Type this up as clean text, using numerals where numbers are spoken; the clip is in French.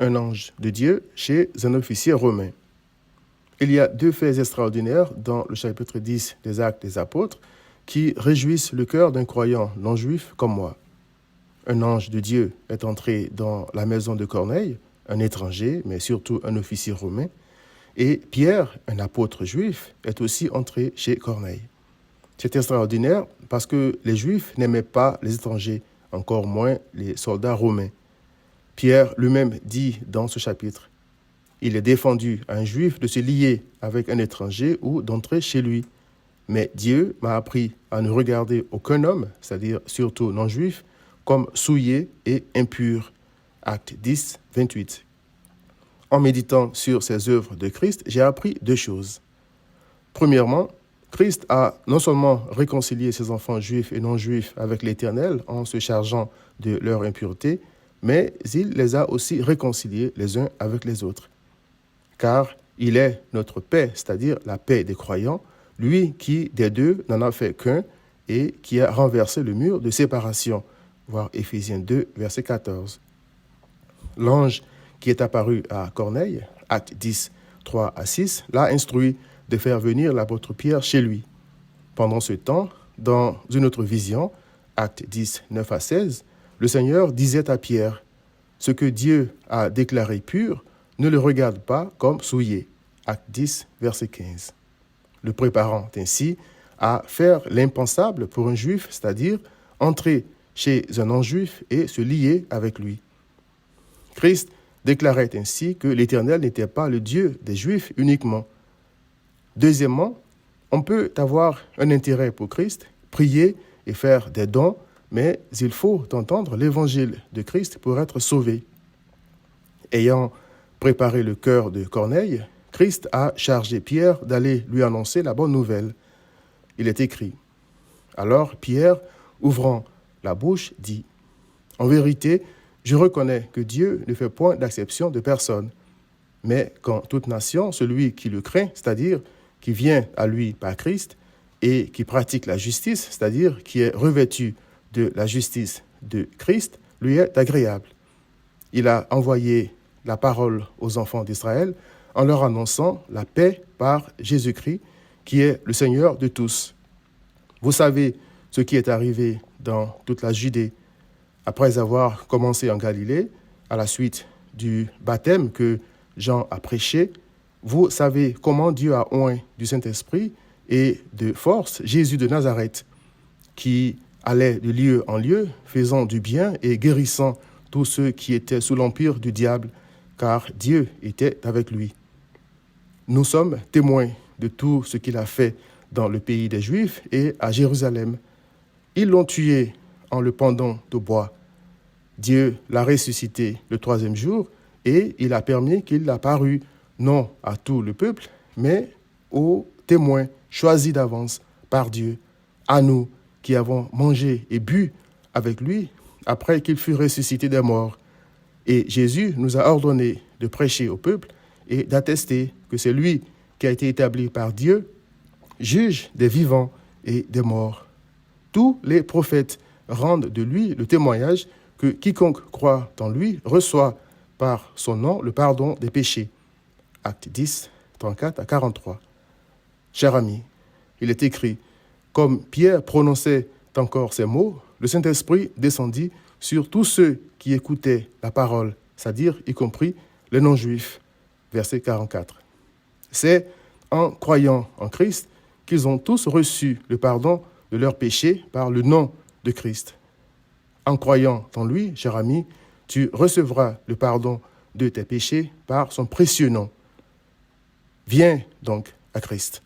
un ange de Dieu chez un officier romain. Il y a deux faits extraordinaires dans le chapitre 10 des Actes des Apôtres qui réjouissent le cœur d'un croyant non-juif comme moi. Un ange de Dieu est entré dans la maison de Corneille, un étranger, mais surtout un officier romain, et Pierre, un apôtre juif, est aussi entré chez Corneille. C'est extraordinaire parce que les Juifs n'aimaient pas les étrangers, encore moins les soldats romains. Pierre lui-même dit dans ce chapitre, « Il est défendu à un Juif de se lier avec un étranger ou d'entrer chez lui. Mais Dieu m'a appris à ne regarder aucun homme, c'est-à-dire surtout non-juif, comme souillé et impur. » Acte 10, 28. En méditant sur ces œuvres de Christ, j'ai appris deux choses. Premièrement, Christ a non seulement réconcilié ses enfants juifs et non-juifs avec l'Éternel en se chargeant de leur impureté, mais il les a aussi réconciliés les uns avec les autres. Car il est notre paix, c'est-à-dire la paix des croyants, lui qui des deux n'en a fait qu'un et qui a renversé le mur de séparation, voir Éphésiens 2, verset 14. L'ange qui est apparu à Corneille, Acte 10, 3 à 6, l'a instruit de faire venir l'apôtre Pierre chez lui. Pendant ce temps, dans une autre vision, Acte 10, 9 à 16, le Seigneur disait à Pierre, « Ce que Dieu a déclaré pur, ne le regarde pas comme souillé. » Acte 10, verset 15. Le préparant ainsi à faire l'impensable pour un juif, c'est-à-dire entrer chez un non-juif et se lier avec lui. Christ déclarait ainsi que l'Éternel n'était pas le Dieu des Juifs uniquement. Deuxièmement, on peut avoir un intérêt pour Christ, prier et faire des dons, mais il faut entendre l'évangile de Christ pour être sauvé. Ayant préparé le cœur de Corneille, Christ a chargé Pierre d'aller lui annoncer la bonne nouvelle. Il est écrit, « Alors Pierre, ouvrant la bouche, dit, « En vérité, je reconnais que Dieu ne fait point d'acception de personne. Mais quand toute nation, celui qui le craint, c'est-à-dire qui vient à lui par Christ, et qui pratique la justice, c'est-à-dire qui est revêtu de la justice de Christ, lui est agréable. Il a envoyé la parole aux enfants d'Israël en leur annonçant la paix par Jésus-Christ, qui est le Seigneur de tous. Vous savez ce qui est arrivé dans toute la Judée. Après avoir commencé en Galilée, à la suite du baptême que Jean a prêché, vous savez comment Dieu a oint du Saint-Esprit et de force Jésus de Nazareth, qui allait de lieu en lieu, faisant du bien et guérissant tous ceux qui étaient sous l'empire du diable, car Dieu était avec lui. Nous sommes témoins de tout ce qu'il a fait dans le pays des Juifs et à Jérusalem. Ils l'ont tué en le pendant au bois. Dieu l'a ressuscité le troisième jour et il a permis qu'il apparût non à tout le peuple, mais aux témoins choisis d'avance par Dieu, à nous qui avons mangé et bu avec lui après qu'il fut ressuscité des morts. Et Jésus nous a ordonné de prêcher au peuple et d'attester que c'est lui qui a été établi par Dieu, juge des vivants et des morts. Tous les prophètes rendent de lui le témoignage que quiconque croit en lui reçoit par son nom le pardon des péchés. Acte 10, 34 à 43. Cher ami, il est écrit, comme Pierre prononçait encore ces mots, le Saint-Esprit descendit sur tous ceux qui écoutaient la parole, c'est-à-dire y compris les non-juifs. Verset 44. C'est en croyant en Christ qu'ils ont tous reçu le pardon de leurs péchés par le nom de Christ. En croyant en lui, cher ami, tu recevras le pardon de tes péchés par son précieux nom. Viens donc à Christ.